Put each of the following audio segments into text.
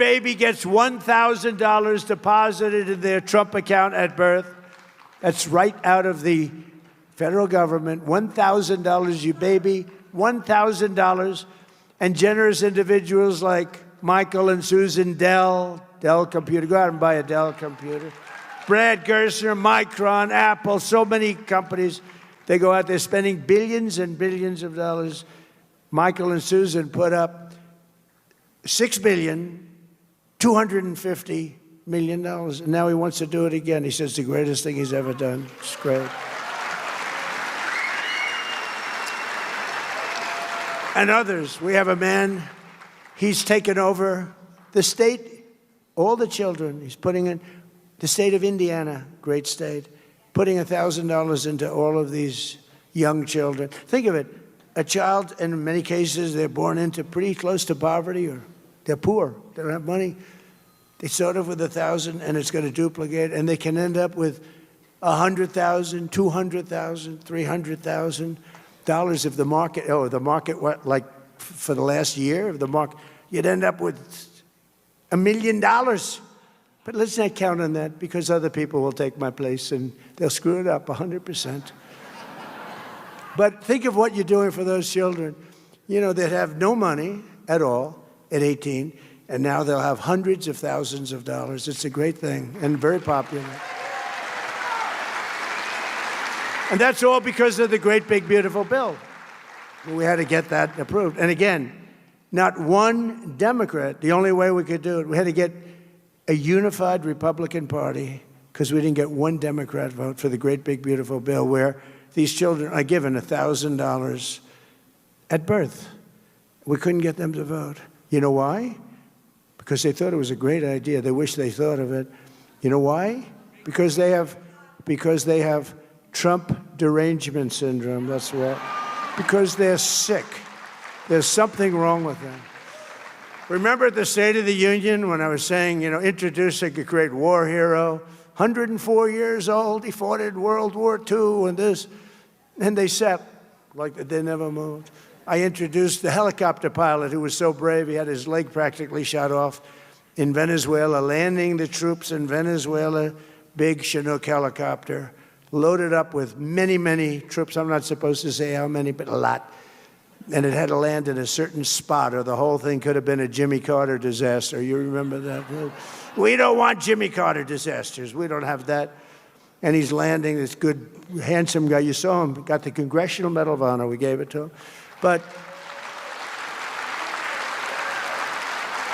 baby gets $1,000 deposited in their Trump account at birth. That's right out of the federal government. $1,000, you baby, $1,000. And generous individuals like Michael and Susan Dell Computer. Go out and buy a Dell computer. Brad Gerstner, Micron, Apple, so many companies. They go out there spending billions and billions of dollars. Michael and Susan put up $6,250 million. And now he wants to do it again. He says it's the greatest thing he's ever done. It's great. And others. We have a man, he's taken over the state, all the children. He's putting in the state of Indiana, great state, putting $1,000 into all of these young children. Think of it. A child, in many cases, they're born into pretty close to poverty, or they're poor. They don't have money. They start off with $1,000, and it's going to duplicate, and they can end up with $100,000, $200,000, $300,000 if the market, what, like for the last year of the market, you'd end up with $1 million. But let's not count on that, because other people will take my place and they'll screw it up 100%. But think of what you're doing for those children, that have no money at all at 18, and now they'll have hundreds of thousands of dollars. It's a great thing and very popular. And that's all because of the great, big, beautiful bill. We had to get that approved. And again, not one Democrat, the only way we could do it, we had to get a unified Republican Party, because we didn't get one Democrat vote for the great, big, beautiful bill where these children are given $1,000 at birth. We couldn't get them to vote. You know why? Because they thought it was a great idea. They wish they thought of it. You know why? Because they have Trump derangement syndrome. That's what. Because they're sick. There's something wrong with them. Remember at the State of the Union when I was saying, introducing a great war hero, 104 years old, he fought in World War II and this, and they sat like they never moved. I introduced the helicopter pilot who was so brave he had his leg practically shot off in Venezuela, landing the troops in Venezuela, big Chinook helicopter, loaded up with many, many troops. I'm not supposed to say how many, but a lot. And it had to land in a certain spot, or the whole thing could have been a Jimmy Carter disaster. You remember that? We don't want Jimmy Carter disasters. We don't have that. And he's landing, this good, handsome guy. You saw him, got the Congressional Medal of Honor. We gave it to him. But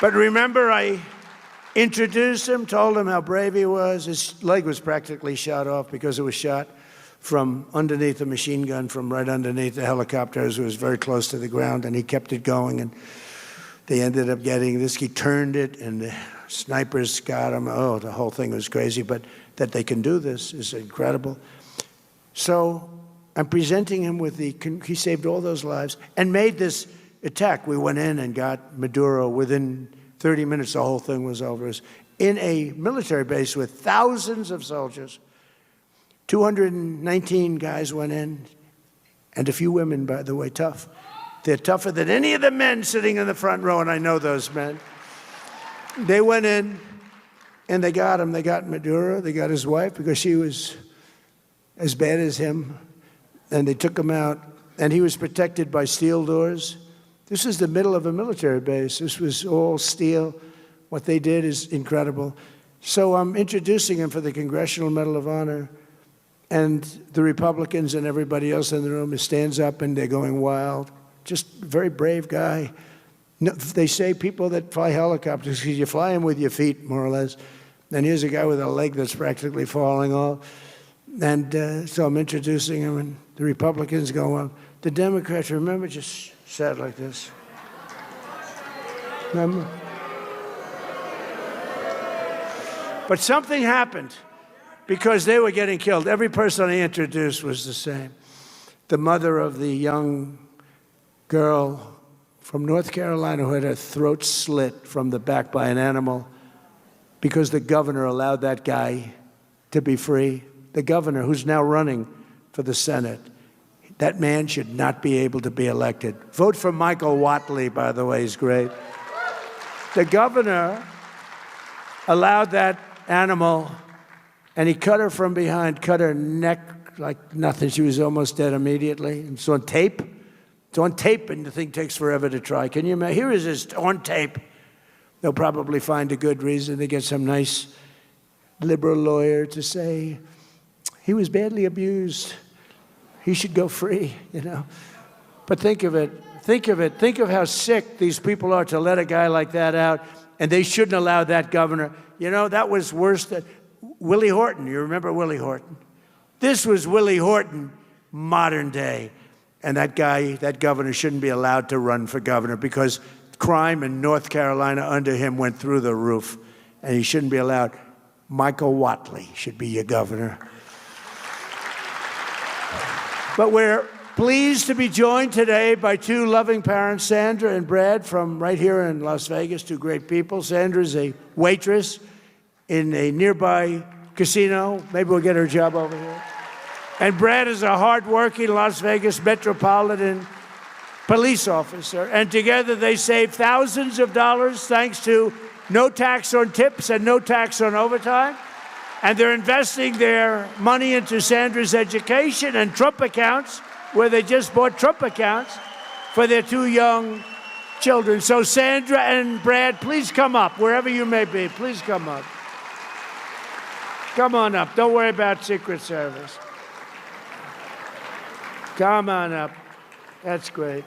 remember, I introduced him, told him how brave he was. His leg was practically shot off because it was shot from underneath a machine gun, from right underneath the helicopter. It was very close to the ground, and he kept it going, and they ended up getting this. He turned it, and the snipers got him. Oh, the whole thing was crazy, but that they can do this is incredible. So I'm presenting him with he saved all those lives and made this attack. We went in and got Maduro. Within 30 minutes, the whole thing was over. It was in a military base with thousands of soldiers. 219 guys went in, and a few women, by the way, tough. They're tougher than any of the men sitting in the front row, and I know those men. They went in, and they got him. They got Maduro. They got his wife, because she was as bad as him, and they took him out, and he was protected by steel doors. This is the middle of a military base. This was all steel. What they did is incredible. So I'm introducing him for the Congressional Medal of Honor. And the Republicans and everybody else in the room stands up, and they're going wild. Just a very brave guy. No, they say people that fly helicopters, you fly them with your feet, more or less. And here's a guy with a leg that's practically falling off. And so I'm introducing him, and the Republicans go on. The Democrats, remember, just sat like this. Remember? But something happened, because they were getting killed. Every person I introduced was the same. The mother of the young girl from North Carolina who had her throat slit from the back by an animal because the governor allowed that guy to be free. The governor, who's now running for the Senate, that man should not be able to be elected. Vote for Michael Whatley, by the way, he's great. The governor allowed that animal, and he cut her from behind, cut her neck like nothing. She was almost dead immediately. It's on tape. It's on tape, and the thing takes forever to try. Can you imagine? Here it is on tape. They'll probably find a good reason. They get some nice liberal lawyer to say, he was badly abused. He should go free, you know. But think of it. Think of it. Think of how sick these people are to let a guy like that out, and they shouldn't allow that governor. You know, that was worse than Willie Horton. You remember Willie Horton? This was Willie Horton, modern day. And that guy, that governor, shouldn't be allowed to run for governor because crime in North Carolina under him went through the roof, and he shouldn't be allowed. Michael Watley should be your governor. But we're pleased to be joined today by two loving parents, Sandra and Brad, from right here in Las Vegas, two great people. Sandra's a waitress in a nearby casino. Maybe we'll get her a job over here. And Brad is a hardworking Las Vegas Metropolitan police officer. And together they save thousands of dollars thanks to no tax on tips and no tax on overtime. And they're investing their money into Sandra's education and Trump accounts, where they just bought Trump accounts for their two young children. So Sandra and Brad, please come up, wherever you may be. Please come up. Come on up. Don't worry about Secret Service. Come on up. That's great.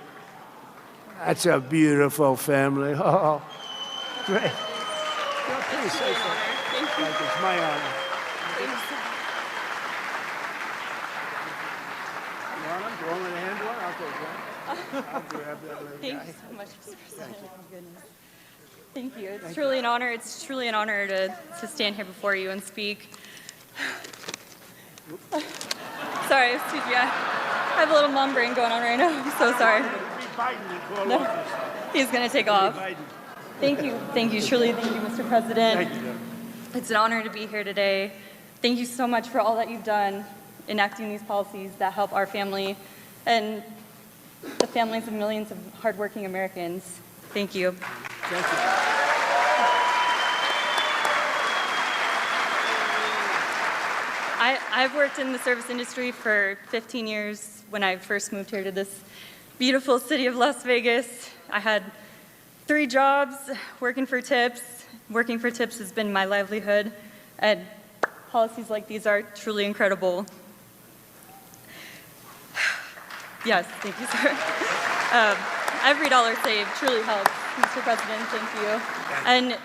That's a beautiful family. Oh, great. Please say so. Thank you. It's my honor. You want me to handle it? I'll take that. I'll grab that little guy. Thank you so much, Mr. President. Oh, goodness. Thank you. It's truly an honor. It's truly an honor to stand here before you and speak. Sorry, excuse me. I have a little mom brain going on right now. I'm so sorry. No, he's going to take off. Thank you. Thank you. Truly, thank you, Mr. President. Thank you. It's an honor to be here today. Thank you so much for all that you've done enacting these policies that help our family and the families of millions of hardworking Americans. Thank you. Thank you. I've worked in the service industry for 15 years. When I first moved here to this beautiful city of Las Vegas, I had 3 jobs working for tips. Working for tips has been my livelihood, and policies like these are truly incredible. Yes, thank you, sir. Every dollar saved truly helps, Mr. President, thank you. And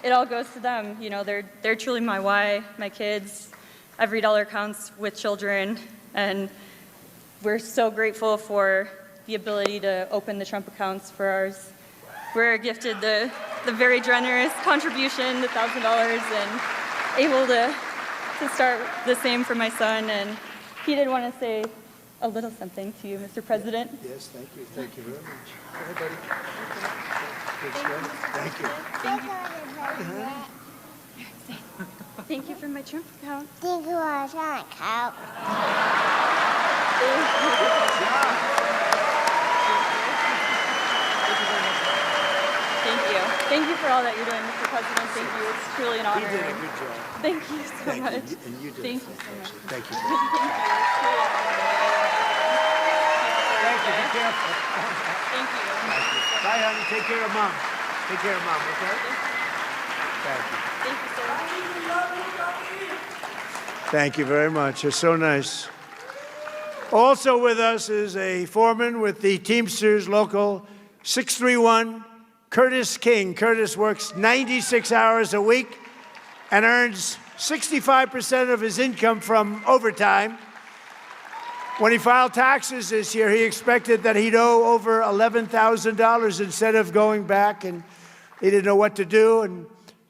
it all goes to them. You know, they're truly my why, my kids. Every dollar counts with children, and we're so grateful for the ability to open the Trump accounts for ours. We're gifted the very generous contribution, the $1,000, and able to start the same for my son. And he did want to say a little something to you, Mr. President. Yes, thank you. Thank you very much. Everybody. Thank you. Thank you. Thank you for my Trump account. Thank you for my Trump account. Thank you. Thank you for all that you're doing, Mr. President. Thank you. It's truly an honor. You did a good job. Thank you so much. And you did. Thank you so much. Thank you. Thank you. It's truly an honor. Thank you. Be careful. Thank you. Bye, honey. Take care of Mom. Take care of Mom, okay? Thank you. Thank you, sir. Thank you very much. It's so nice. Also with us is a foreman with the Teamsters Local 631, Curtis King. Curtis works 96 hours a week and earns 65% of his income from overtime. When he filed taxes this year, he expected that he'd owe over $11,000 instead of going back, and he didn't know what to do. And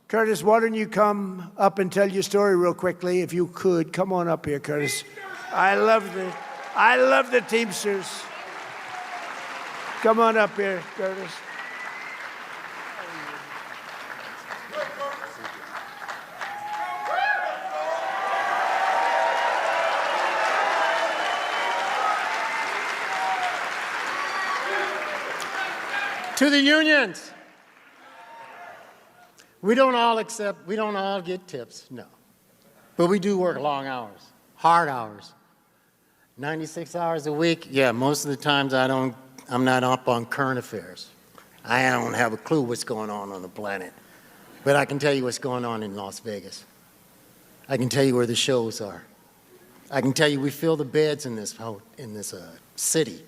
Curtis, why don't you come up and tell your story real quickly, if you could. Come on up here, Curtis. I love the Teamsters. Come on up here, Curtis. To the unions. We don't all get tips, no. But we do work long hours, hard hours. 96 hours a week, yeah, most of the times I'm not up on current affairs. I don't have a clue what's going on the planet. But I can tell you what's going on in Las Vegas. I can tell you where the shows are. I can tell you we fill the beds in this city.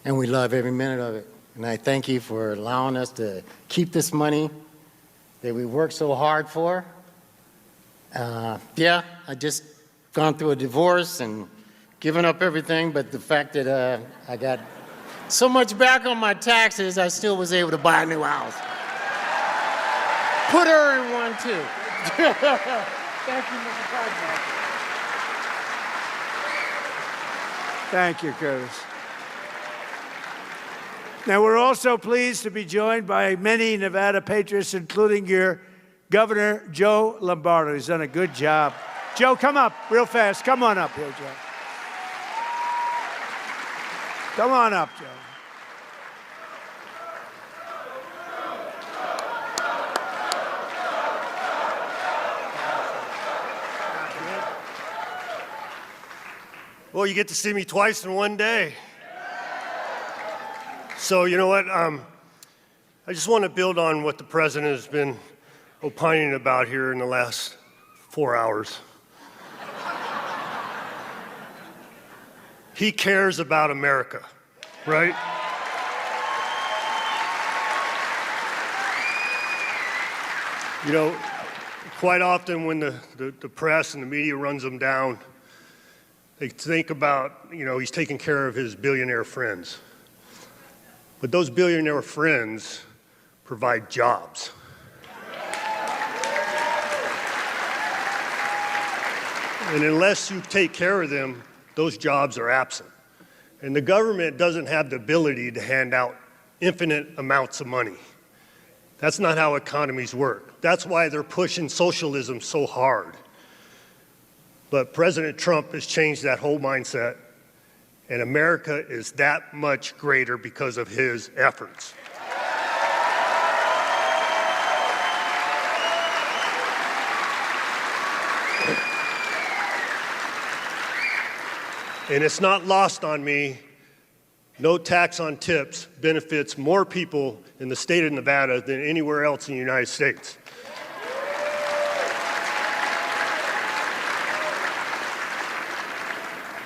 And we love every minute of it. And I thank you for allowing us to keep this money that we worked so hard for. Yeah, I just gone through a divorce and given up everything, but the fact that I got so much back on my taxes, I still was able to buy a new house. Put her in one, too. Thank you, Mr. President. Thank you, Curtis. Now, we're also pleased to be joined by many Nevada patriots, including your Governor, Joe Lombardo. He's done a good job. Joe, come up real fast. Come on up here, Joe. Come on up, Joe. Well, you get to see me twice in one day. So, you know what? I just want to build on what the president has been opining about here in the last 4 hours. He cares about America, right? You know, quite often when the press and the media runs him down, they think about, you know, he's taking care of his billionaire friends. But those billionaire friends provide jobs. And unless you take care of them, those jobs are absent. And the government doesn't have the ability to hand out infinite amounts of money. That's not how economies work. That's why they're pushing socialism so hard. But President Trump has changed that whole mindset, and America is that much greater because of his efforts. And it's not lost on me, no tax on tips benefits more people in the state of Nevada than anywhere else in the United States.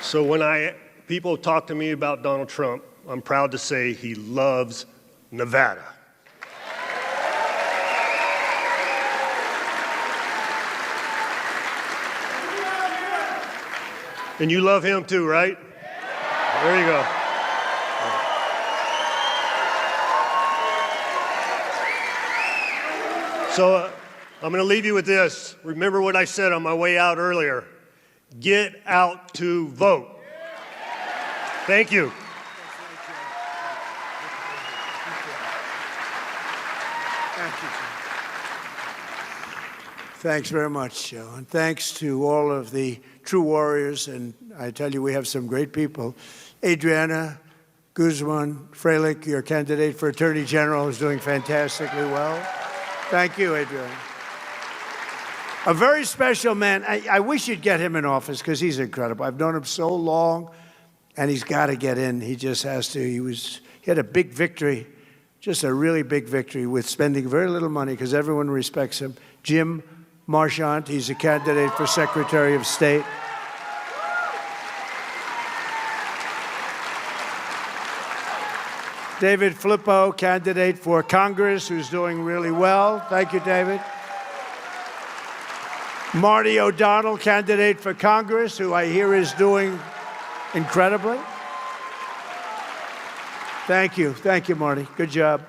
So when people talk to me about Donald Trump, I'm proud to say he loves Nevada. And you love him too, right? There you go. So I'm going to leave you with this. Remember what I said on my way out earlier. Get out to vote. Thank you. Thank you, Joe. Thanks very much, Joe. And thanks to all of the true warriors. And I tell you, we have some great people. Adriana Guzman Freilich, your candidate for Attorney General, is doing fantastically well. Thank you, Adriana. A very special man. I wish you'd get him in office because he's incredible. I've known him so long, and he's got to get in. He just has to. He had a big victory, just a really big victory with spending very little money because everyone respects him. Jim Marchant, he's a candidate for Secretary of State. David Flippo, candidate for Congress, who's doing really well. Thank you, David. Marty O'Donnell, candidate for Congress, who I hear is doing incredibly. Thank you. Thank you, Marty. Good job.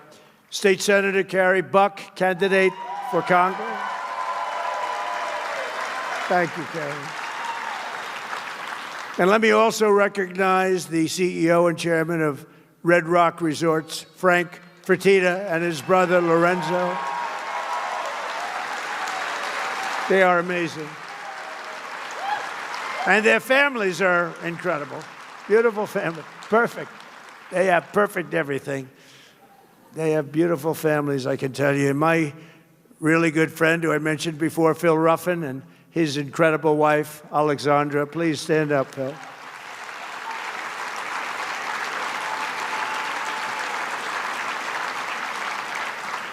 State Senator Carrie Buck, candidate for Congress. Thank you, Carrie. And let me also recognize the CEO and chairman of Red Rock Resorts, Frank Fertitta, and his brother, Lorenzo. They are amazing. And their families are incredible. Beautiful family. Perfect. They have perfect everything. They have beautiful families, I can tell you. And my really good friend who I mentioned before, Phil Ruffin, and his incredible wife, Alexandra. Please stand up, Phil.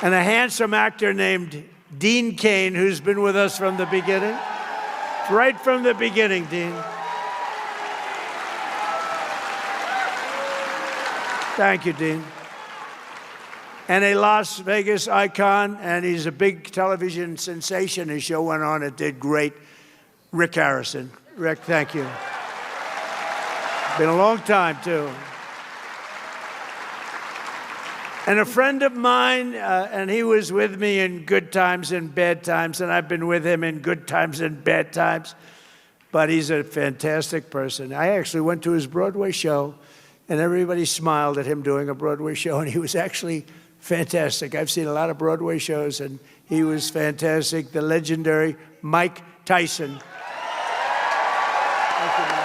And a handsome actor named Dean Cain, who's been with us from the beginning. Right from the beginning, Dean. Thank you, Dean. And a Las Vegas icon, and he's a big television sensation. His show went on, it did great. Rick Harrison. Rick, thank you. Been a long time, too. And a friend of mine, and he was with me in good times and bad times, and I've been with him in good times and bad times, but he's a fantastic person. I actually went to his Broadway show, and everybody smiled at him doing a Broadway show, and he was actually fantastic. I've seen a lot of Broadway shows, and he was fantastic. The legendary Mike Tyson. Thank you, Mike.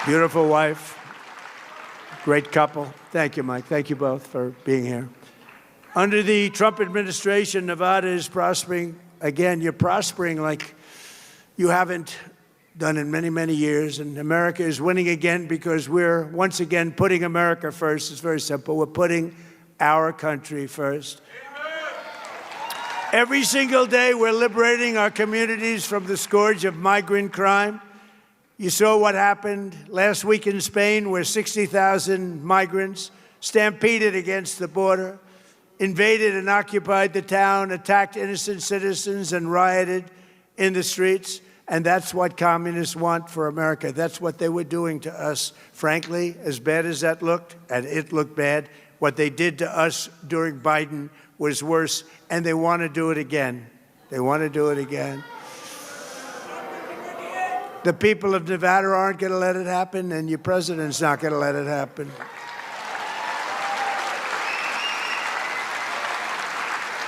Beautiful wife, great couple. Thank you, Mike. Thank you both for being here. Under the Trump administration, Nevada is prospering. Again, you're prospering like you haven't done in many, many years. And America is winning again because we're once again putting America first. It's very simple. We're putting our country first. Every single day, we're liberating our communities from the scourge of migrant crime. You saw what happened last week in Spain, where 60,000 migrants stampeded against the border, invaded and occupied the town, attacked innocent citizens, and rioted in the streets. And that's what communists want for America. That's what they were doing to us. Frankly, as bad as that looked, and it looked bad, what they did to us during Biden was worse, and they want to do it again. They want to do it again. The people of Nevada aren't going to let it happen, and your president's not going to let it happen.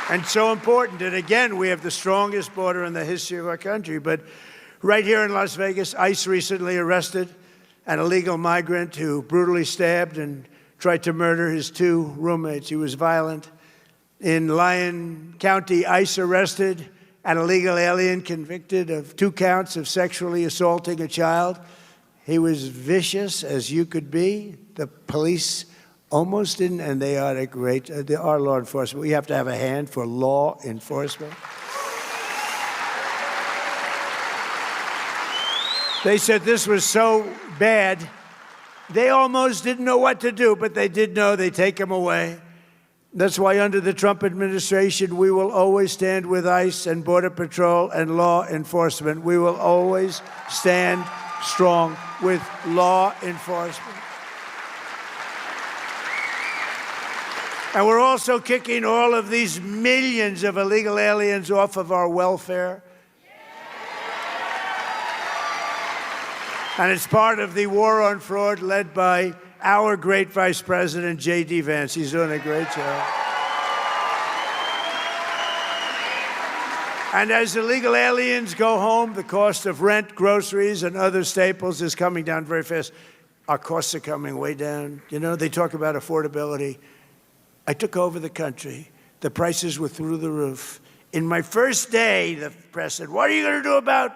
And so important. And again, we have the strongest border in the history of our country. But right here in Las Vegas, ICE recently arrested an illegal migrant who brutally stabbed and tried to murder his two roommates. He was violent. In Lyon County, ICE arrested an illegal alien convicted of 2 counts of sexually assaulting a child. He was vicious as you could be. The police almost didn't, and they are great. They are law enforcement. We have to have a hand for law enforcement. They said this was so bad, they almost didn't know what to do, but they did know. They take him away. That's why under the Trump administration, we will always stand with ICE and Border Patrol and law enforcement. We will always stand strong with law enforcement. And we're also kicking all of these millions of illegal aliens off of our welfare. And it's part of the war on fraud led by our great Vice President, J.D. Vance. He's doing a great job. And as illegal aliens go home, the cost of rent, groceries, and other staples is coming down very fast. Our costs are coming way down. You know, they talk about affordability. I took over the country. The prices were through the roof. In my first day, the press said, "What are you going to do about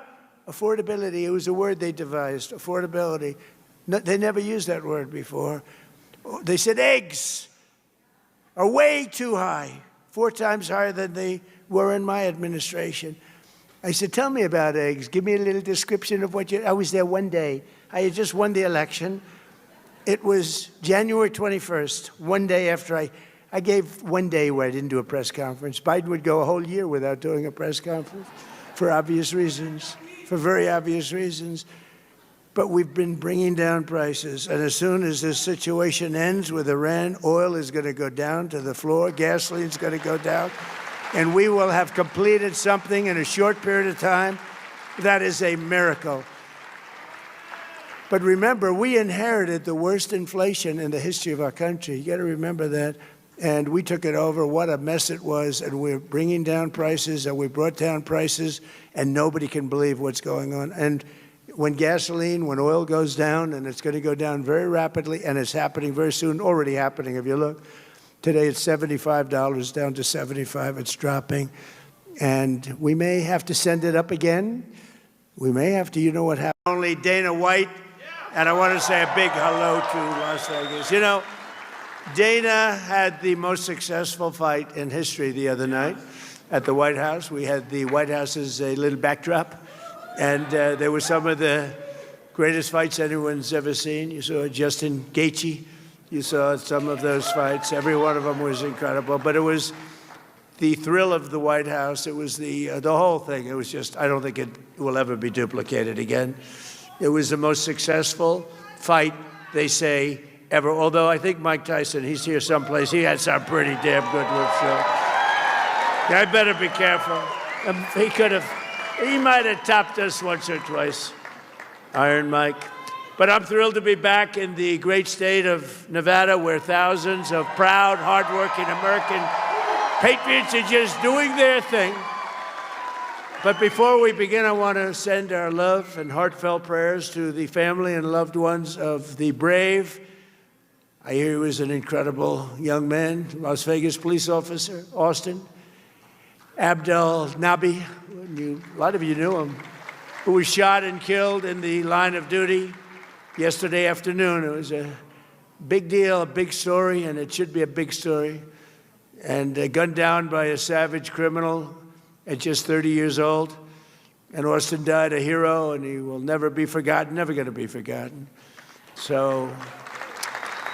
affordability?" It was a word they devised, affordability. No, they never used that word before. They said eggs are way too high, 4 times higher than they were in my administration. I said, "Tell me about eggs. Give me a little description of what you..." I was there one day. I had just won the election. It was January 21st, one day after I gave one day where I didn't do a press conference. Biden would go a whole year without doing a press conference for obvious reasons, for very obvious reasons. But we've been bringing down prices. And as soon as this situation ends with Iran, oil is going to go down to the floor, gasoline's going to go down, and we will have completed something in a short period of time that is a miracle. But remember, we inherited the worst inflation in the history of our country. You got to remember that. And we took it over. What a mess it was. And we're bringing down prices, and we brought down prices, and nobody can believe what's going on. And when oil goes down, and it's going to go down very rapidly, and it's happening very soon, already happening if you look. Today it's $75, down to 75, it's dropping. And we may have to send it up again. We may have to, you know what happened? Only Dana White, and I want to say a big hello to Las Vegas. You know, Dana had the most successful fight in history the other night at the White House. We had the White House as a little backdrop, and there were some of the greatest fights anyone's ever seen. You saw Justin Gaethje. You saw some of those fights. Every one of them was incredible. But it was the thrill of the White House. It was the whole thing. It was just, I don't think it will ever be duplicated again. It was the most successful fight, they say, ever. Although I think Mike Tyson, he's here someplace, he had some pretty damn good ones. So I better be careful. He might have topped us once or twice, Iron Mike. But I'm thrilled to be back in the great state of Nevada, where thousands of proud, hardworking American patriots are just doing their thing. But before we begin, I want to send our love and heartfelt prayers to the family and loved ones of the brave, I hear he was an incredible young man, Las Vegas police officer, Austin, Abdel Nabi, a lot of you knew him, who was shot and killed in the line of duty yesterday afternoon. It was a big deal, a big story, and it should be a big story. And gunned down by a savage criminal at just 30 years old. And Austin died a hero, and he will never be forgotten, never going to be forgotten. So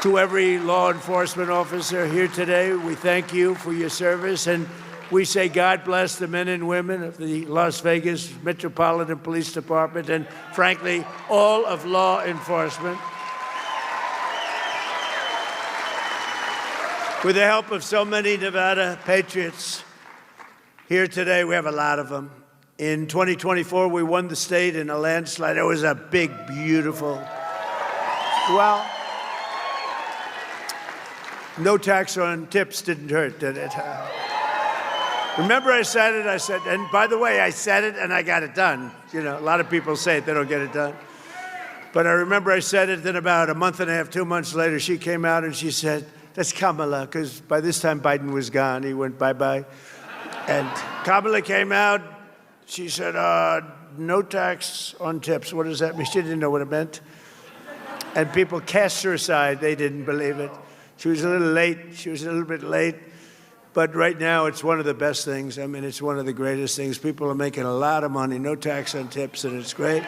to every law enforcement officer here today, we thank you for your service, and we say God bless the men and women of the Las Vegas Metropolitan Police Department and, frankly, all of law enforcement. With the help of so many Nevada patriots here today, we have a lot of them. In 2024, we won the state in a landslide. It was a big, beautiful, well, no tax on tips didn't hurt, did it? Remember I said it, and by the way, I said it and I got it done. You know, a lot of people say it, they don't get it done. But I remember I said it, then about a month and a half, 2 months later, she came out and she said, that's Kamala, because by this time Biden was gone. He went bye-bye. And Kamala came out. She said, no tax on tips. What does that mean? She didn't know what it meant. And people cast her aside. They didn't believe it. She was a little late. She was a little bit late. But right now, it's one of the best things. I mean, it's one of the greatest things. People are making a lot of money, no tax on tips, and it's great.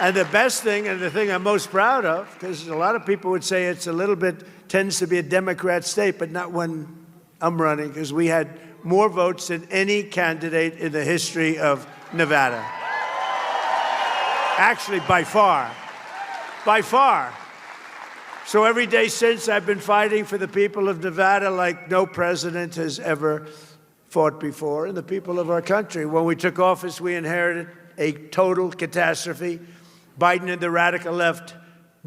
And the best thing, and the thing I'm most proud of, because a lot of people would say it's a little bit, tends to be a Democrat state, but not when I'm running, because we had more votes than any candidate in the history of Nevada. Actually, by far. By far. So every day since, I've been fighting for the people of Nevada like no president has ever fought before, and the people of our country. When we took office, we inherited a total catastrophe. Biden and the radical left,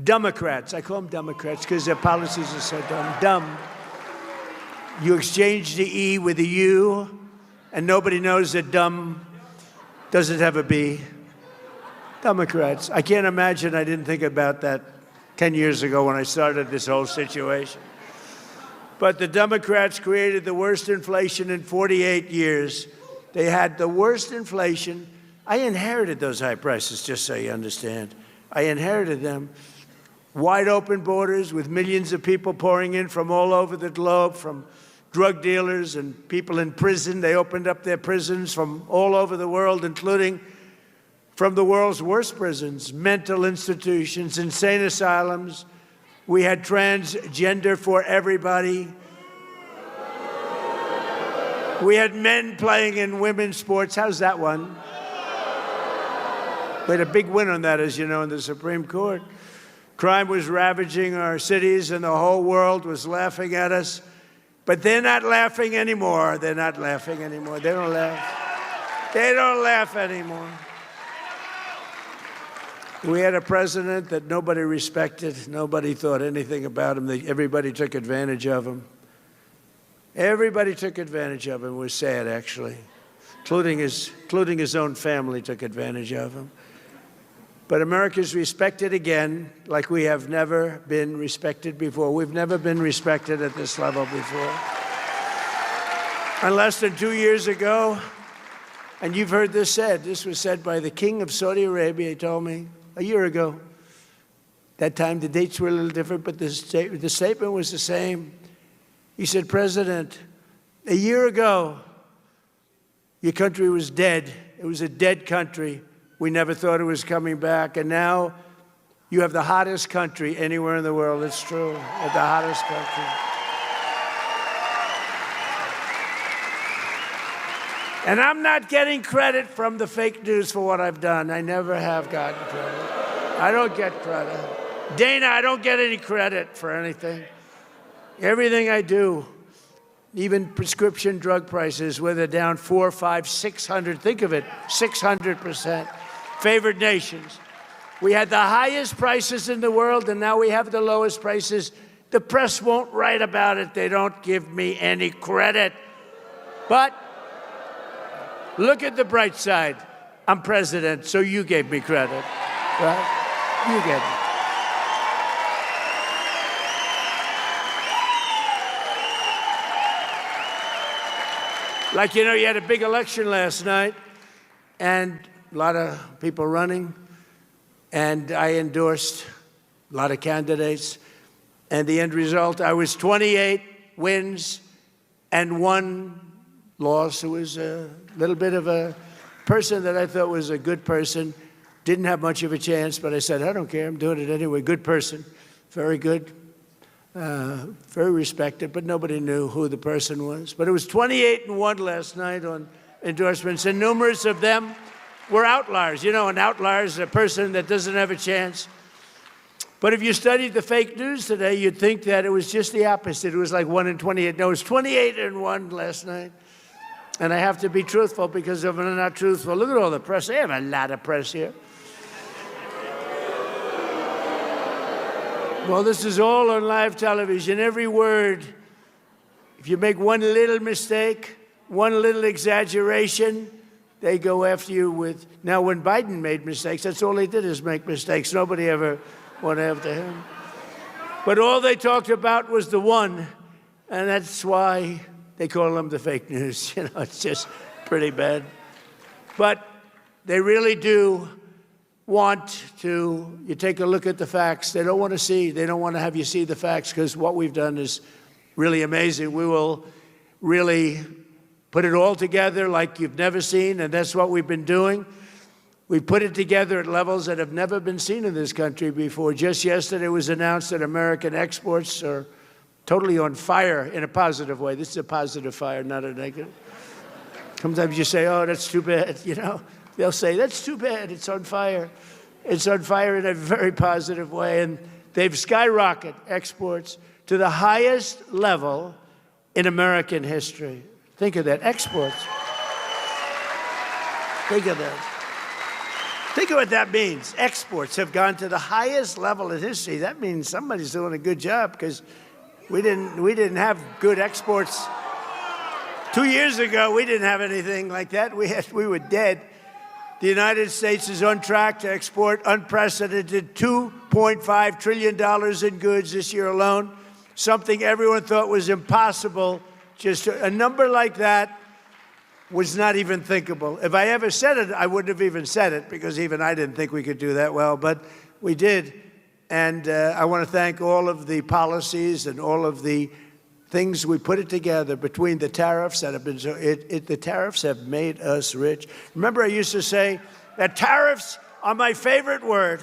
Democrats, I call them Democrats because their policies are so dumb. You exchange the E with a U, and nobody knows that dumb doesn't have a B. Democrats. I can't imagine I didn't think about that 10 years ago when I started this whole situation. But the Democrats created the worst inflation in 48 years. They had the worst inflation. I inherited those high prices, just so you understand. I inherited them. Wide open borders with millions of people pouring in from all over the globe, from drug dealers and people in prison. They opened up their prisons from all over the world, including from the world's worst prisons, mental institutions, insane asylums. We had transgender for everybody. We had men playing in women's sports. How's that one? We had a big win on that, as you know, in the Supreme Court. Crime was ravaging our cities, and the whole world was laughing at us. But they're not laughing anymore. They're not laughing anymore. They don't laugh. They don't laugh anymore. We had a president that nobody respected. Nobody thought anything about him. Everybody took advantage of him. Everybody took advantage of him. It was sad, actually. including his own family took advantage of him. But America's respected again like we have never been respected before. We've never been respected at this level before. And less than 2 years ago, and you've heard this said, this was said by the King of Saudi Arabia, he told me a year ago. That time the dates were a little different, but the statement was the same. He said, President, a year ago, your country was dead. It was a dead country. We never thought it was coming back. And now you have the hottest country anywhere in the world. It's true. You have the hottest country. And I'm not getting credit from the fake news for what I've done. I never have gotten credit. I don't get credit. Dana, I don't get any credit for anything. Everything I do, even prescription drug prices, where they're down 400, 500, 600, think of it, 600%. Favored nations. We had the highest prices in the world, and now we have the lowest prices. The press won't write about it. They don't give me any credit. But look at the bright side. I'm president, so you gave me credit, right? You gave me. Like, you know, you had a big election last night, and a lot of people running, and I endorsed a lot of candidates. And the end result, I was 28 wins and 1 loss. It was a little bit of a person that I thought was a good person. Didn't have much of a chance, but I said, I don't care, I'm doing it anyway. Good person, very good. Very respected, but nobody knew who the person was. But it was 28-1 last night on endorsements, and numerous of them were outliers. You know, an outlier is a person that doesn't have a chance. But if you studied the fake news today, you'd think that it was just the opposite. It was like 1 in 28. No, it was 28-1 last night. And I have to be truthful, because if I'm not truthful, look at all the press. They have a lot of press here. Well, this is all on live television. Every word, if you make one little mistake, one little exaggeration, they go after you with. Now, when Biden made mistakes, that's all he did, is make mistakes. Nobody ever went after him. But all they talked about was the one, and that's why they call him the fake news. You know, it's just pretty bad. But they really do want to, you take a look at the facts. They don't want to see, they don't want to have you see the facts, because what we've done is really amazing. We will really put it all together like you've never seen, and that's what we've been doing. We put it together at levels that have never been seen in this country before. Just yesterday it was announced that American exports are totally on fire in a positive way. This is a positive fire, not a negative. Sometimes you say, oh, that's too bad, you know. They'll say, that's too bad, it's on fire. It's on fire in a very positive way. And they've skyrocketed exports to the highest level in American history. Think of that, exports. Think of that. Think of what that means. Exports have gone to the highest level in history. That means somebody's doing a good job, because we didn't have good exports. 2 years ago, we didn't have anything like that. We were dead. The United States is on track to export unprecedented $2.5 trillion in goods this year alone, something everyone thought was impossible. Just a number like that was not even thinkable. If I ever said it, I wouldn't have even said it, because even I didn't think we could do that well, but we did. And I want to thank all of the policies and all of the things we put it together between the tariffs that have been so, the tariffs have made us rich. Remember, I used to say that tariffs are my favorite word.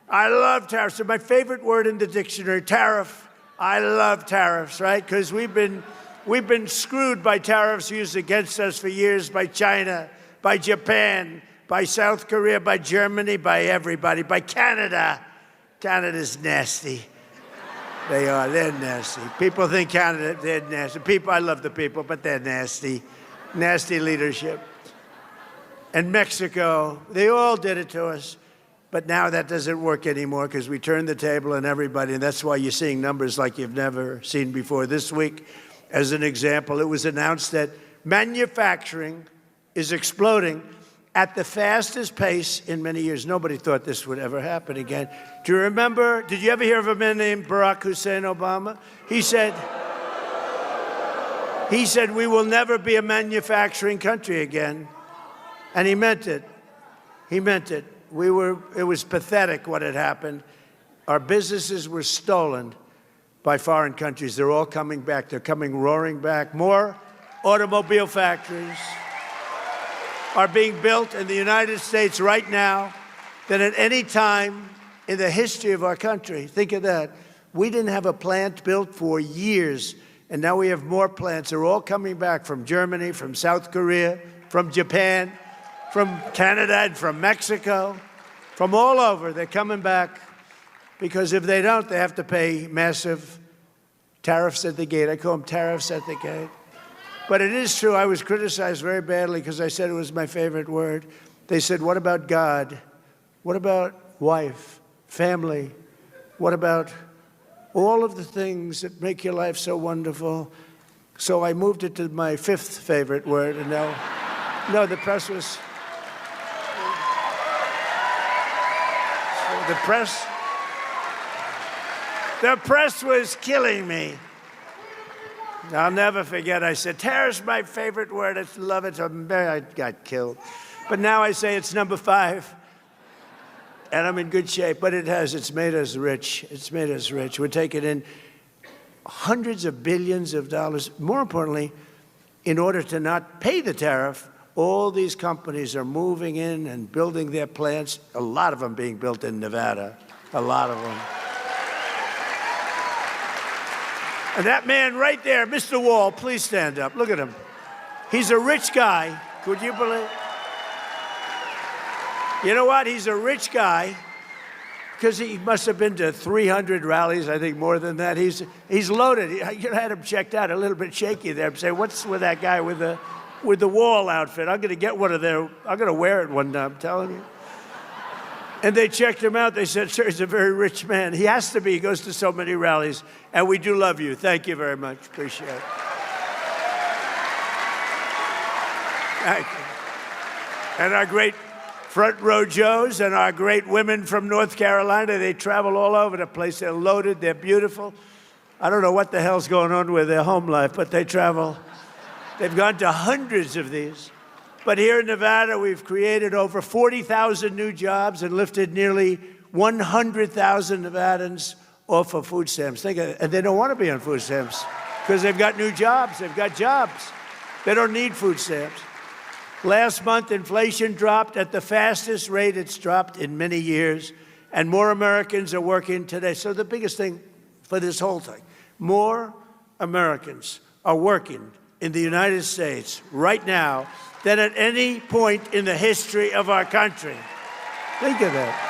I love tariffs. They're my favorite word in the dictionary, tariff. I love tariffs, right? Because we've been screwed by tariffs used against us for years by China, by Japan, by South Korea, by Germany, by everybody, by Canada. Canada's nasty. They are. They're nasty. People think Canada, they're nasty. People, I love the people, but they're nasty. Nasty leadership. And Mexico, they all did it to us. But now that doesn't work anymore, because we turned the table on everybody, and that's why you're seeing numbers like you've never seen before. This week, as an example, it was announced that manufacturing is exploding at the fastest pace in many years. Nobody thought this would ever happen again. Do you remember, did you ever hear of a man named Barack Hussein Obama? He said, we will never be a manufacturing country again. And he meant it. He meant it. It was pathetic what had happened. Our businesses were stolen by foreign countries. They're all coming back. They're coming roaring back. More automobile factories are being built in the United States right now than at any time in the history of our country. Think of that. We didn't have a plant built for years, and now we have more plants. They're all coming back from Germany, from South Korea, from Japan, from Canada, and from Mexico, from all over. They're coming back because if they don't, they have to pay massive tariffs at the gate. I call them tariffs at the gate. But it is true, I was criticized very badly because I said it was my favorite word. They said, what about God? What about wife, family? What about all of the things that make your life so wonderful? So I moved it to my fifth favorite word, and now, no, the press was, the press was killing me. I'll never forget, I said, tariff's my favorite word. I love it. I got killed. But now I say it's number 5. And I'm in good shape. But it's made us rich. It's made us rich. We're taking in hundreds of billions of dollars. More importantly, in order to not pay the tariff, all these companies are moving in and building their plants, a lot of them being built in Nevada, a lot of them. And that man right there, Mr. Wall, please stand up. Look at him. He's a rich guy. Could you believe? You know what? He's a rich guy because he must have been to 300 rallies, I think more than that. He's loaded. You had him checked out, a little bit shaky there. I'm saying, what's with that guy with the Wall outfit? I'm going to get one of their, I'm going to wear it one day, I'm telling you. And they checked him out. They said, sir, he's a very rich man. He has to be. He goes to so many rallies. And we do love you. Thank you very much. Appreciate it. Thank you. And our great front row Joes and our great women from North Carolina, they travel all over the place. They're loaded. They're beautiful. I don't know what the hell's going on with their home life, but they travel. They've gone to hundreds of these. But here in Nevada, we've created over 40,000 new jobs and lifted nearly 100,000 Nevadans off of food stamps. Think of it. And they don't want to be on food stamps because they've got new jobs. They've got jobs. They don't need food stamps. Last month, inflation dropped at the fastest rate it's dropped in many years, and more Americans are working today. So the biggest thing for this whole thing, more Americans are working in the United States right now than at any point in the history of our country. Think of that.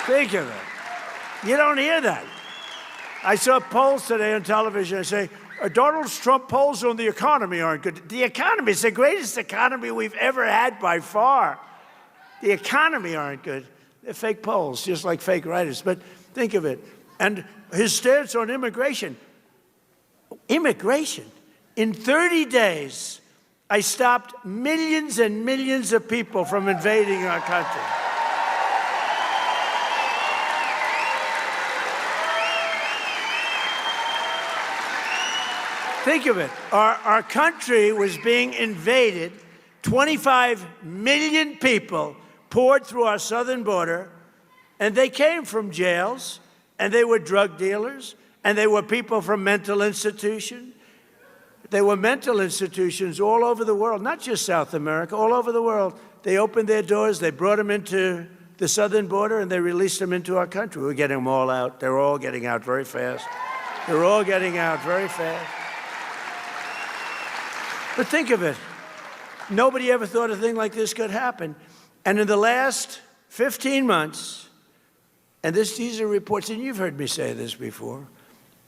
Think of it. You don't hear that. I saw polls today on television. I say, Donald Trump polls on the economy aren't good. The economy is the greatest economy we've ever had by far. The economy aren't good. They're fake polls, just like fake writers. But think of it. And his stance on immigration. Immigration. In 30 days, I stopped millions and millions of people from invading our country. Think of it. Our country was being invaded. 25 million people poured through our southern border, and they came from jails, and they were drug dealers, and they were people from mental institutions. They were mental institutions all over the world, not just South America, all over the world. They opened their doors, they brought them into the southern border, and they released them into our country. We're getting them all out. They're all getting out very fast. They're all getting out very fast. But think of it. Nobody ever thought a thing like this could happen. And in the last 15 months, and these are reports, and you've heard me say this before.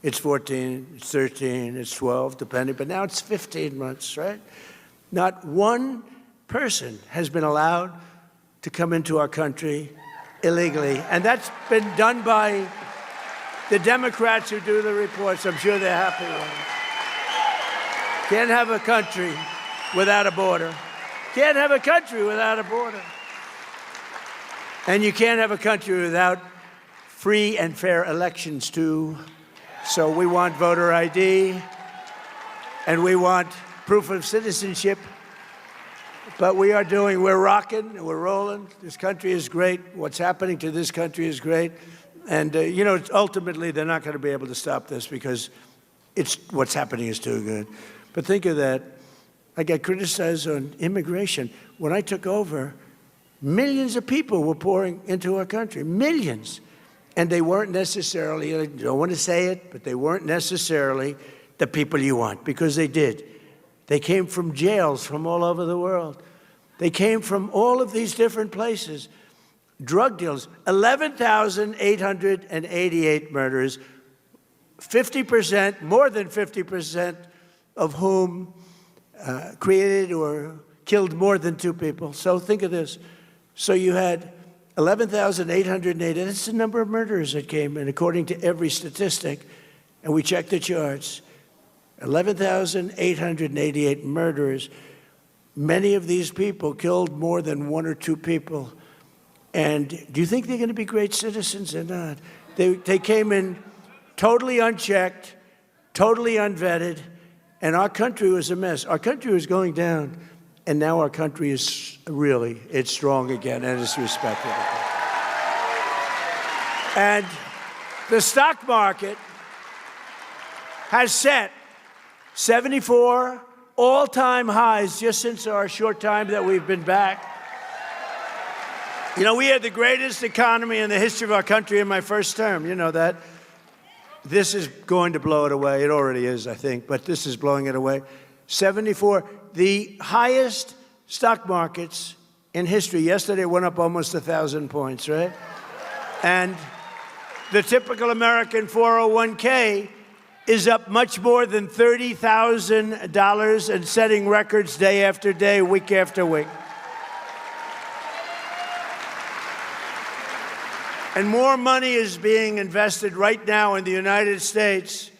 It's 14, it's 13, it's 12, depending, but now it's 15 months, right? Not one person has been allowed to come into our country illegally. And that's been done by The Democrats who do the reports, I'm sure they're happy with it. Can't have a country without a border. Can't have a country without a border. And you can't have a country without free and fair elections, too. So we want voter ID, and we want proof of citizenship. But we're rocking, we're rolling. This country is great. What's happening to this country is great. And, ultimately, they're not going to be able to stop this because what's happening is too good. But think of that. I got criticized on immigration. When I took over, millions of people were pouring into our country, millions. And they weren't necessarily, I don't want to say it, but they weren't necessarily the people you want, because they did. They came from jails from all over the world. They came from all of these different places. Drug deals, 11,888 murders, 50%, more than 50% of whom created or killed more than 2 people. So think of this. So you had 11,880. That's the number of murderers that came in, according to every statistic. And we checked the charts. 11,888 murderers. Many of these people killed more than 1 or 2 people. And do you think they're going to be great citizens or not? They came in totally unchecked, totally unvetted, and our country was a mess. Our country was going down, and now our country is it's strong again, and it's respected again. And the stock market has set 74 all-time highs just since our short time that we've been back. We had the greatest economy in the history of our country in my first term. You know that. This is going to blow it away. It already is, I think, but this is blowing it away. 74, the highest stock markets in history. Yesterday went up almost 1,000 points, right? And the typical American 401k is up much more than $30,000 and setting records day after day, week after week. And more money is being invested right now in the United States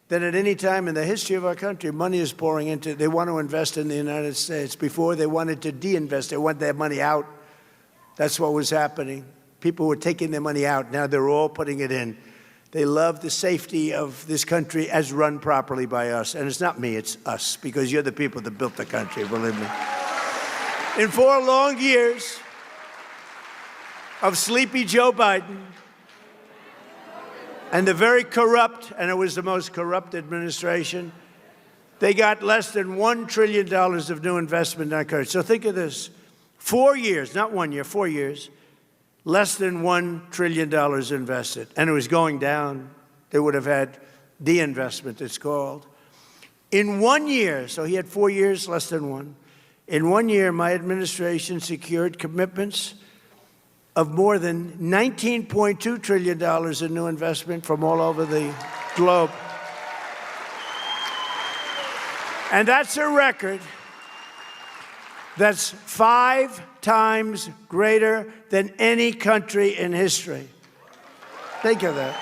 than at any time in the history of our country. Money is pouring into, they want to invest in the United States. Before, they wanted to de-invest. They want their money out. That's what was happening. People were taking their money out. Now they're all putting it in. They love the safety of this country as run properly by us. And it's not me, it's us, because you're the people that built the country, believe me. In 4 long years of sleepy Joe Biden and the very corrupt, and it was the most corrupt administration, they got less than $1 trillion of new investment in our country. So think of this. 4 years, not 1 year, 4 years, less than $1 trillion invested. And it was going down. They would have had de-investment, it's called. In 1 year, so he had 4 years, less than 1. In 1 year, my administration secured commitments of more than $19.2 trillion in new investment from all over the globe. And that's a record that's 5 times greater than any country in history. Think of that.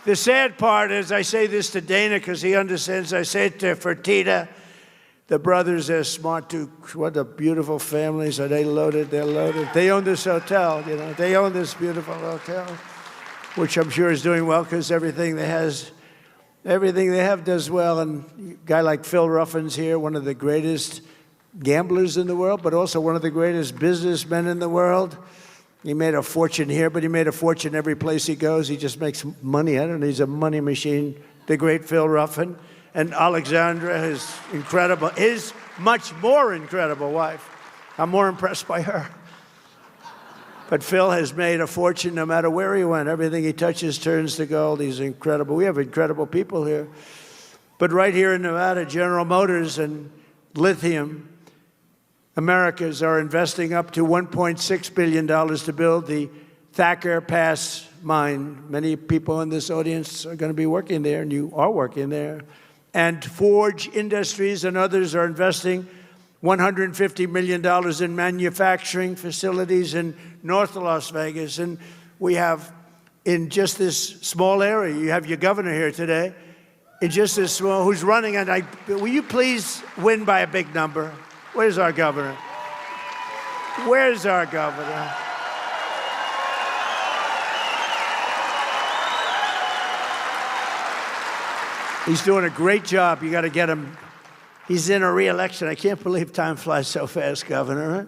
The sad part is, I say this to Dana because he understands, I say it to Fertitta. The brothers, they're smart too. What a beautiful families. Are they loaded? They're loaded. They own this hotel, They own this beautiful hotel, which I'm sure is doing well because everything they have does well. And a guy like Phil Ruffin's here, one of the greatest gamblers in the world, but also one of the greatest businessmen in the world. He made a fortune here, but he made a fortune every place he goes. He just makes money. I don't know. He's a money machine. The great Phil Ruffin. And Alexandra, his much more incredible wife. I'm more impressed by her. But Phil has made a fortune no matter where he went. Everything he touches turns to gold. He's incredible. We have incredible people here. But right here in Nevada, General Motors and lithium, Americans are investing up to $1.6 billion to build the Thacker Pass mine. Many people in this audience are going to be working there, and you are working there. And Forge Industries and others are investing $150 million in manufacturing facilities in North Las Vegas. And we have, in just this small area, you have your governor here today, in just this small, who's running, and will you please win by a big number? Where's our governor? Where's our governor? He's doing a great job. You got to get him. He's in a re-election. I can't believe time flies so fast, Governor. Huh?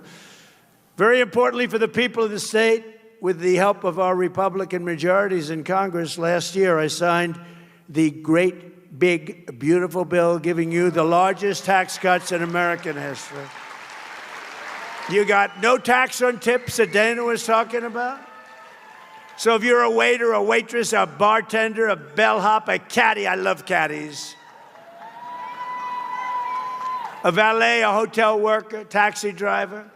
Very importantly for the people of the state, with the help of our Republican majorities in Congress, last year I signed the great, big, beautiful bill giving you the largest tax cuts in American history. You got no tax on tips that Dana was talking about. So if you're a waiter, a waitress, a bartender, a bellhop, a caddy — I love caddies — a valet, a hotel worker, taxi driver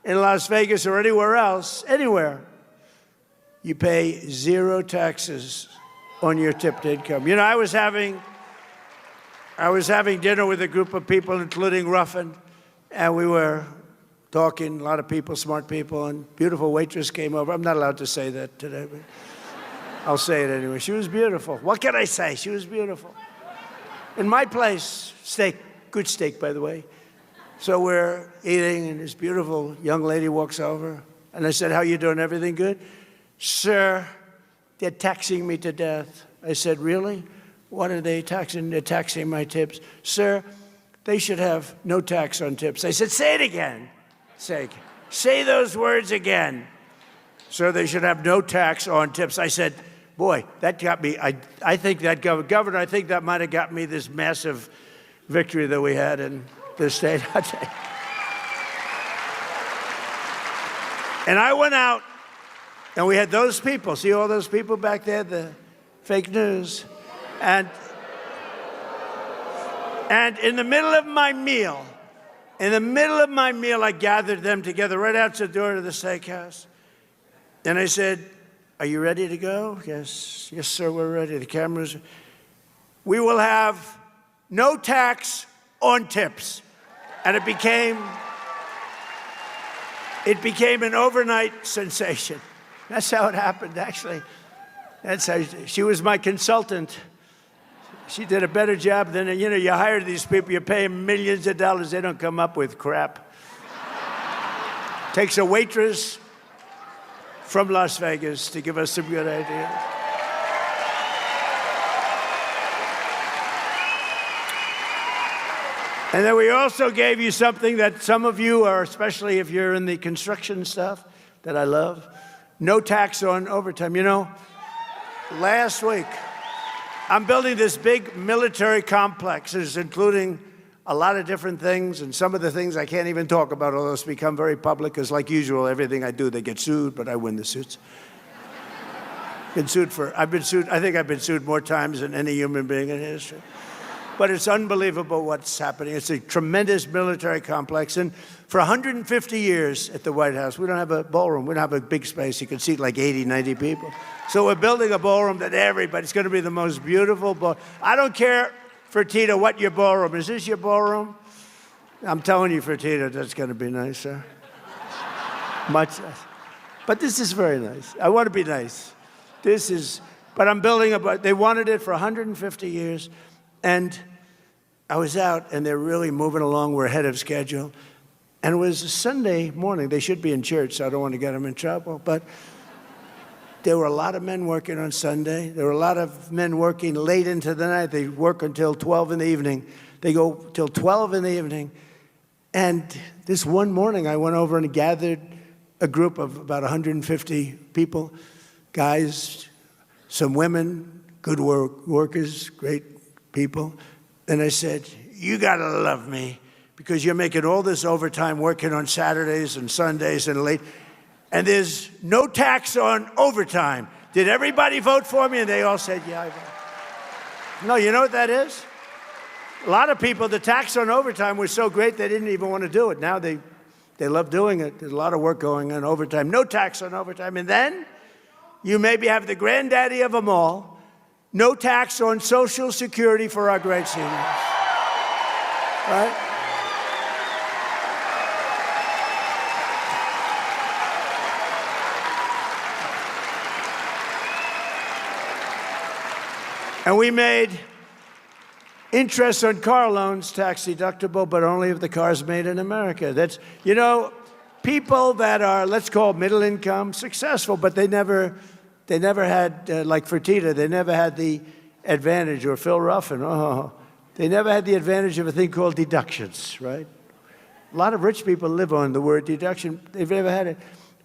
in Las Vegas or anywhere else, anywhere, you pay 0 taxes on your tipped income. You know, I was having dinner with a group of people, including Ruffin, and we were talking, a lot of people, smart people, and beautiful waitress came over. I'm not allowed to say that today, but I'll say it anyway. She was beautiful. What can I say? She was beautiful. In my place, steak, good steak, by the way. So we're eating, and this beautiful young lady walks over, and I said, "How you doing? Everything good?" "Sir, they're taxing me to death." I said, "Really? What are they taxing? They're taxing my tips." "Sir, they should have no tax on tips." I said, "Say it again. Say those words again." "Sir, they should have no tax on tips." I said, boy, that got me. I think that, Governor, I think that might have got me this massive victory that we had in this state. And I went out, and we had those people. See all those people back there, the fake news? And in the middle of my meal, I gathered them together right outside the door of the steakhouse. And I said, "Are you ready to go?" "Yes, yes, sir, we're ready." The cameras. "We will have no tax on tips." And it became an overnight sensation. That's how it happened, actually. That's how she was my consultant. She did a better job than, you know, you hire these people, you pay them millions of dollars, they don't come up with crap. Takes a waitress from Las Vegas to give us some good ideas. And then we also gave you something that some of you are, especially if you're in the construction stuff, that I love. No tax on overtime. You know, last week, I'm building this big military complex, including a lot of different things, and some of the things I can't even talk about, although it's become very public, because like usual, everything I do, they get sued, but I win the suits. I think I've been sued more times than any human being in history. But it's unbelievable what's happening. It's a tremendous military complex, and for 150 years at the White House, we don't have a ballroom. We don't have a big space. You can seat like 80, 90 people. So we're building a ballroom that everybody's going to be the most beautiful ballroom. I don't care, Fertitta, what your ballroom is. This your ballroom? I'm telling you, Fertitta, that's going to be nice, sir. Much. But this is very nice. I want to be nice. But I'm building they wanted it for 150 years. And I was out, and they're really moving along. We're ahead of schedule. And it was a Sunday morning. They should be in church, so I don't want to get them in trouble. But there were a lot of men working on Sunday. There were a lot of men working late into the night. They work until 12 in the evening. They go till 12 in the evening. And this one morning, I went over and gathered a group of about 150 people, guys, some women, good workers, great people. And I said, "You got to love me, because you're making all this overtime working on Saturdays and Sundays and late. And there's no tax on overtime. Did everybody vote for me?" And they all said, "Yeah, I voted." No, you know what that is? A lot of people, the tax on overtime was so great they didn't even want to do it. Now they love doing it. There's a lot of work going on overtime. No tax on overtime. And then you maybe have the granddaddy of them all. No tax on Social Security for our great seniors. Right? And we made interest on car loans tax deductible, but only if the car's made in America. That's, you know, people that are, let's call middle income, successful, but they never had, like Fertitta, they never had the advantage, or Phil Ruffin, they never had the advantage of a thing called deductions, right? A lot of rich people live on the word deduction. They've never had it.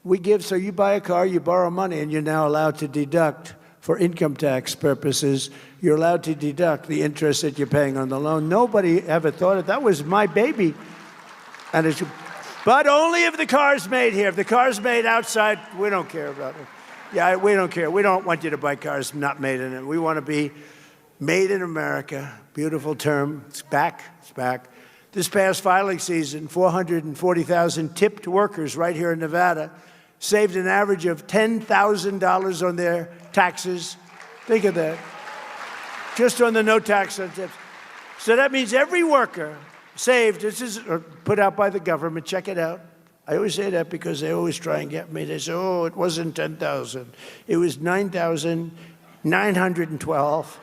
We give, so you buy a car, you borrow money, and you're now allowed to deduct for income tax purposes. You're allowed to deduct the interest that you're paying on the loan. Nobody ever thought it. That was my baby. And it's, but only if the car's made here. If the car's made outside, we don't care about it. Yeah, we don't care. We don't want you to buy cars not made in it. We want to be made in America. Beautiful term. It's back. It's back. This past filing season, 440,000 tipped workers right here in Nevada saved an average of $10,000 on their taxes. Think of that. Just on the no tax on tips. So that means every worker saved, this is put out by the government, check it out. I always say that because they always try and get me. They say, oh, it wasn't 10,000. It was 9,912.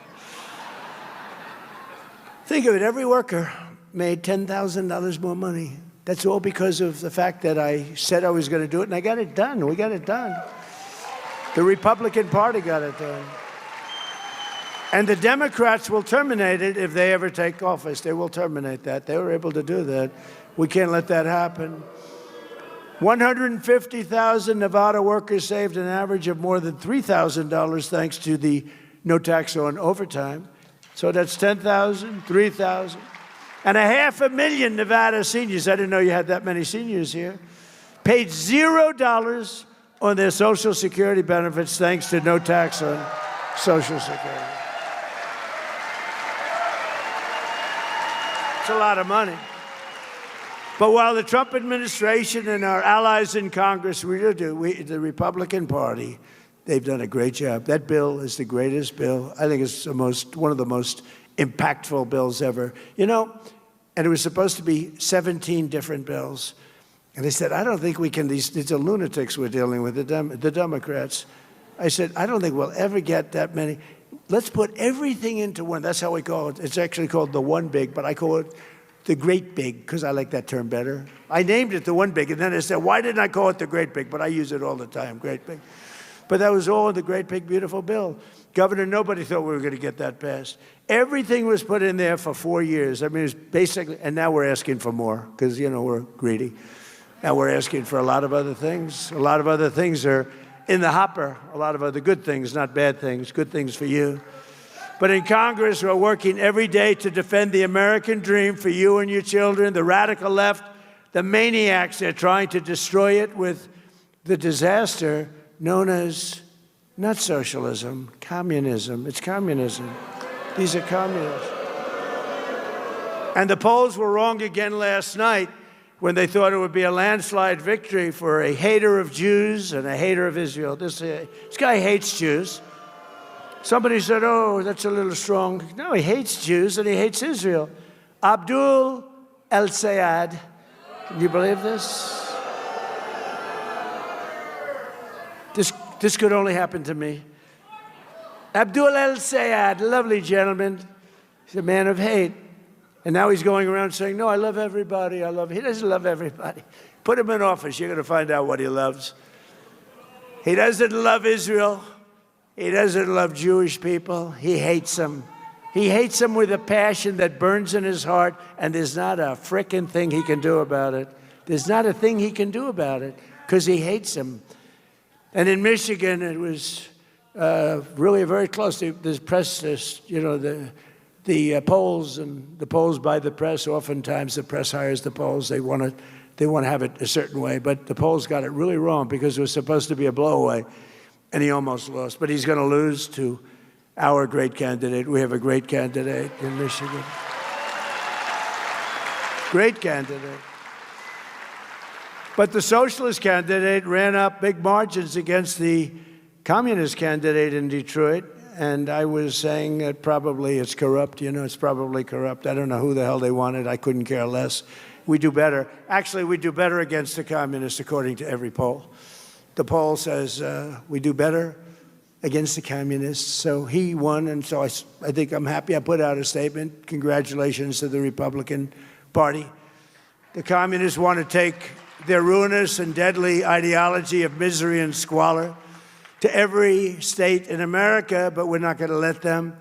Think of it, every worker made $10,000 more money. That's all because of the fact that I said I was going to do it, and I got it done. We got it done. The Republican Party got it done. And the Democrats will terminate it if they ever take office. They will terminate that. They were able to do that. We can't let that happen. 150,000 Nevada workers saved an average of more than $3,000 thanks to the no tax on overtime. So that's 10,000, 3,000. And 500,000 Nevada seniors, I didn't know you had that many seniors here, paid $0 on their Social Security benefits thanks to no tax on Social Security. It's a lot of money. But while the Trump administration and our allies in Congress, the Republican Party, they've done a great job. That bill is the greatest bill. I think it's one of the most impactful bills ever. You know, and it was supposed to be 17 different bills. And they said, I don't think we can, these are lunatics we're dealing with, the Democrats. I said, I don't think we'll ever get that many. Let's put everything into one. That's how we call it. It's actually called the one big, but I call it the great big, because I like that term better. I named it the one big, and then I said, why didn't I call it the great big? But I use it all the time, great big. But that was all in the great big beautiful bill. Governor, nobody thought we were going to get that passed. Everything was put in there for 4 years. I mean, it's basically, and now we're asking for more, because, you know, we're greedy. Now we're asking for a lot of other things. A lot of other things are in the hopper. A lot of other good things, not bad things, good things for you. But in Congress, we're working every day to defend the American dream for you and your children. The radical left, the maniacs, they're trying to destroy it with the disaster known as not socialism, communism. It's communism. These are communists. And the polls were wrong again last night when they thought it would be a landslide victory for a hater of Jews and a hater of Israel. This guy hates Jews. Somebody said, oh, that's a little strong. No, he hates Jews and he hates Israel. Abdul El-Sayed. Can you believe this? This could only happen to me. Abdul El-Sayed, lovely gentleman. He's a man of hate. And now he's going around saying, no, I love everybody. He doesn't love everybody. Put him in office. You're going to find out what he loves. He doesn't love Israel. He doesn't love Jewish people. He hates them. He hates them with a passion that burns in his heart, and there's not a frickin' thing he can do about it. There's not a thing he can do about it because he hates them. And in Michigan, it was really very close. There's press, you know, the polls and the polls by the press. Oftentimes, the press hires the polls. They want to have it a certain way, but the polls got it really wrong because it was supposed to be a blowaway. And he almost lost. But he's going to lose to our great candidate. We have a great candidate in Michigan. Great candidate. But the socialist candidate ran up big margins against the communist candidate in Detroit. And I was saying that probably it's corrupt. You know, it's probably corrupt. I don't know who the hell they wanted. I couldn't care less. We do better. Actually, we do better against the communists, according to every poll. The poll says we do better against the communists. So he won, and so I think I'm happy. I put out a statement. Congratulations to the Republican Party. The communists want to take their ruinous and deadly ideology of misery and squalor to every state in America, but we're not going to let them.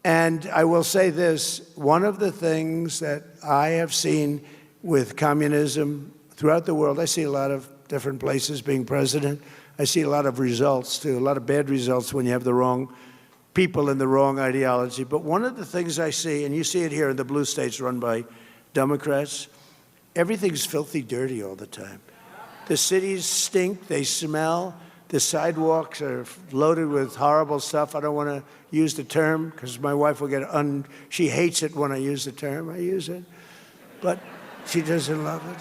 And I will say this, one of the things that I have seen with communism throughout the world, I see a lot of different places being president. I see a lot of results, too, a lot of bad results when you have the wrong people and the wrong ideology. But one of the things I see, and you see it here in the blue states run by Democrats, everything's filthy dirty all the time. The cities stink, they smell, the sidewalks are loaded with horrible stuff. I don't want to use the term because my wife will get she hates it when I use the term. I use it, but she doesn't love it.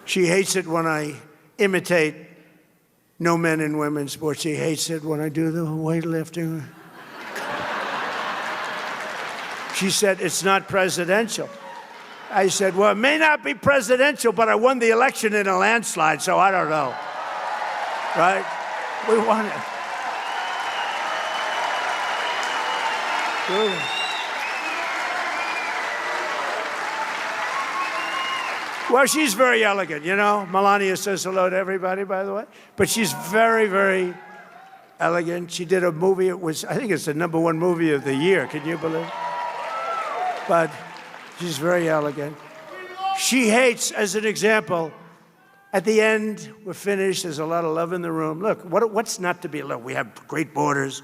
She hates it when I imitate no men and women sports. She hates it when I do the weightlifting. She said, it's not presidential. I said, well, it may not be presidential, but I won the election in a landslide, so I don't know. Right? We won it. Good. Well, she's very elegant, you know. Melania says hello to everybody, by the way. But she's very, very elegant. She did a movie. I think it's the #1 movie of the year. Can you believe it? But she's very elegant. She hates, as an example, at the end, we're finished. There's a lot of love in the room. Look, what's not to be loved? We have great borders.